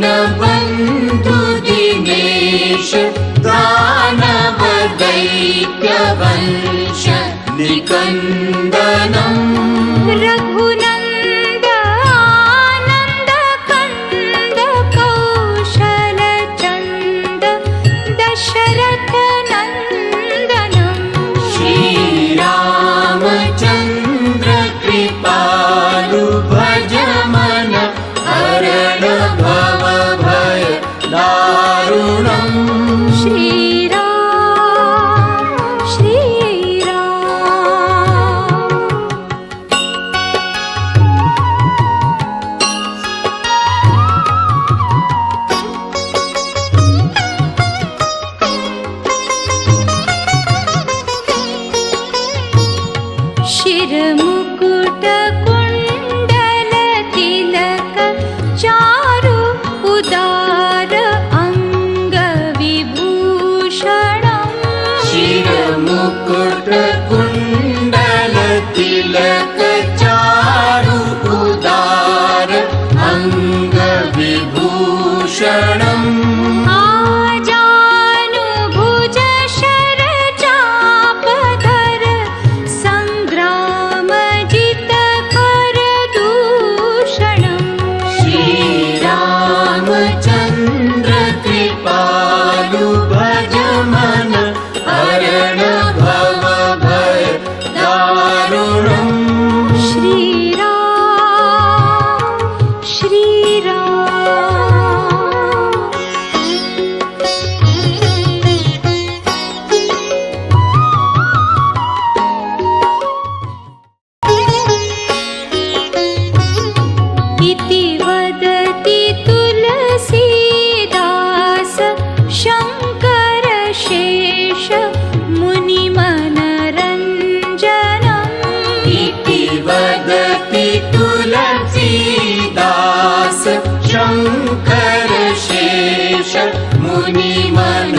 दीनबन्धु दिनेश दानव दैत्यवंश निकन्दनम् रघुनन्द आनन्द कन्द कौशल चन्द दशरथ नन्दनम् श्रीरामचन्द्र कृपालु भज मन हरण भव भय दारुणम् श्रीराम श्रीराम शिरमुकुट कुण्डल तिलक चारु उदार अङ्ग विभूषणम् शिरमुकुट कुण्डल तिलक चारु उदार अङ्ग विभूषणम् आजानुभुज शरचापधर सङ्ग्रामजित करदूषणम् श्रीरामचन्द्र कृपालु भज मन हरण भव भय दारुणम् श्रीराम श्रीराम इति वदति तुलसीदास शङ्कर शेष मुनिमनरञ्जनम् इति वदति तुलसीदास शङ्कर शेष मुनिमनरञ्जनम्